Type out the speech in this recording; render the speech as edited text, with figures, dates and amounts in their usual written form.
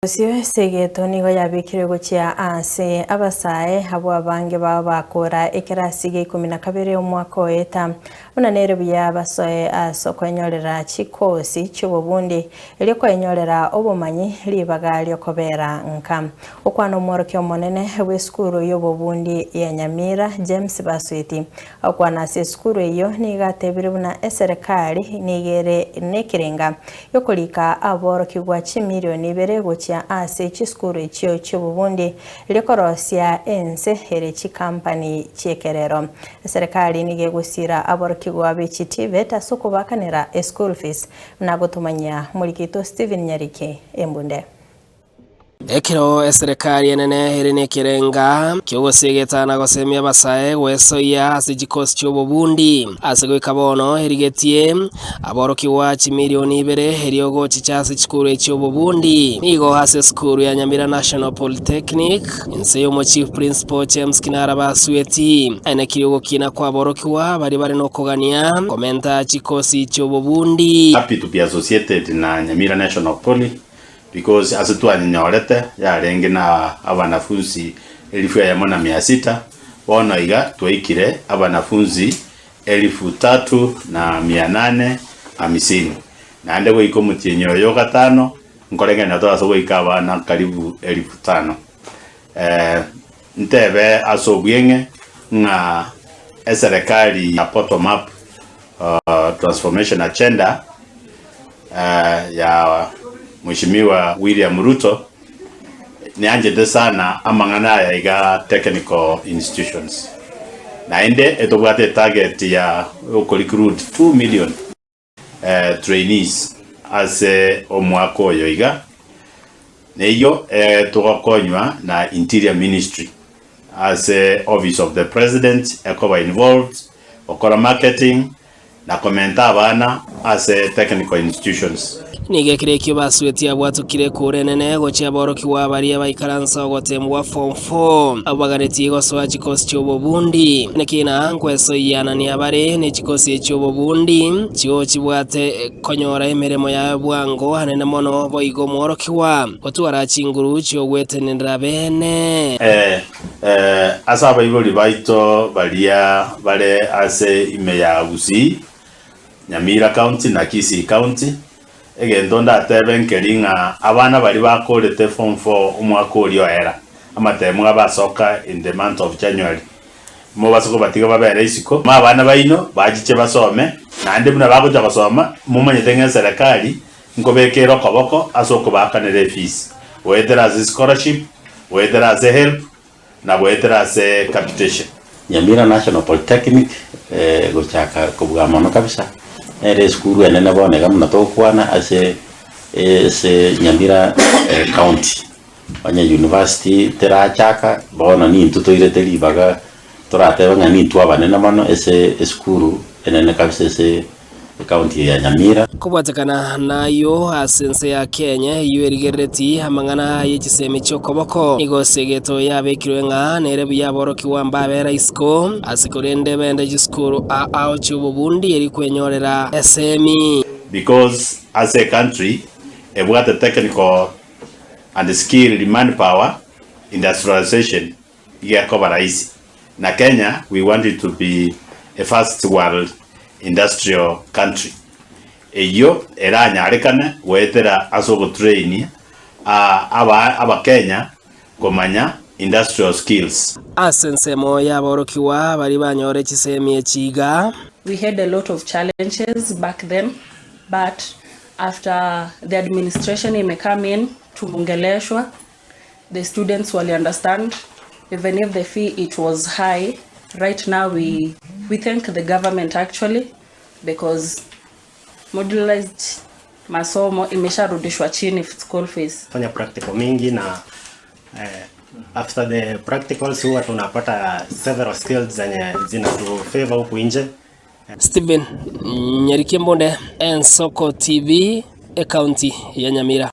Usiwe segeto nigo yabikire gucia ase abasae abo abange bakora ekirasi ge 12 omwaka oeta unanere bya basoe asokwenyorera chikosi cy'ububundi eri kwenyorera obumanyi libaga lyokobera nka okwano mworoke omonene w'eskuru y'obubundi ya Nyamira James Baswiti okwana se skuru iyo nigatebire buna eserikali nigere nekirenga yokolika aboroki gwa chimilioni bere ase chiskuru ekyo cy'ububundi likorosia ense here chikampani chekerero serikali nige gusira aborokigwa b'echiti betasokubakanira school fees nagotumanya mulikito Steven Nyarike embunde Ekiro serikali enene herine kirenga kyogosegetana gosemia basae wesoya asijikosi cy'ububundi asegwe kabono herigetie aboroki wa chimilioni 2 heriogo chichase chikuru cy'ububundi nigo hase skuru ya Nyamira National Polytechnic inseyo mo chief principal James Kinara Basweti ene kiriogo kina kwa aboroki wa bari no kogania komenta chikosi cy'ububundi. Happy to be associated na Nyamira National Poly because as tu anyorete ya rengi na abanafunzi 1600 bona iga twaikire abanafunzi 3850 na ndego iko mutinyo yo gatano nkorenge na toa so ikabana karibu 5000 ntebe asobwenge na serikali ya bottom up transformation agenda ya Mheshimiwa William Ruto ni anjede sana amangana ya iga technical institutions na ende etobwate target ya recruit 2 million trainees as omwaka oyo iga neyo tugakonywa na Interior Ministry as Office of the President ekoba involved okora marketing na komenta abana as technical institutions nige kirekyo Basweti abwatukire kurenene gocha boroki wa bari abaikaransa ogotembwa form 4 abagareti gosoa chikosi cy'ububundi nekina nkweso yana ni abare ne chikosi cy'ububundi cyo kibwate konyora emeremo ya bwango hanene mono boigo mworoki wa gotwara chinguru cyo gwetenera bene asaba iboli baito balia bare ase ime ya Gusii Nyamira County na Kisii County egendo ndatebenkeringa abana bari bakorete form 4 umwaka olio era amatemu abasoka in the month of January mo basoko batiga babere isiko ma abana baino bagice basome nande buna bagoja basoma mumanye tenga serikali nkobekero koboko asoko bakanere fees whether as scholarship whether as help na whether as capitation. Nyamira National Polytechnic gochaka kubwa mono kabisa ere skuru enene bonega muna tokwana ase Nyamira County banya university terachaka bona ni ntutoire libaga torate banga ni twabanene mano ese skuru enene kabisa ese county ya Nyamira kubwatakana nayo asense ya Kenya yuerigereti hamangana yechisemi chokoboko igosegeto yabekirwe nga nerebu yaboroki wamba bera isko asikorende bende jiskuru ao cy'ububundi eri kwenyorera SME because as a country we got the technical and the skilled manpower industrialization yakobaraizi na Kenya we want it to be a first world industrial country eyo eranya arekane wetera asogo train aba Kenya komanya industrial skills asensemo yaborokiwa bari banyore kisemi echiga. We had a lot of challenges back then, but after the administration come in to Mungeleshwa, the students will understand even if the fee it was high. Right now we thank the government actually because modularized masomo imesharudishwa chini school fees. Fanya practical mingi na after the practicals huwa tunapata several skills zenye zinatu favor huku nje. Steven Nyarike mbonde Ensoko TV county ya Nyamira.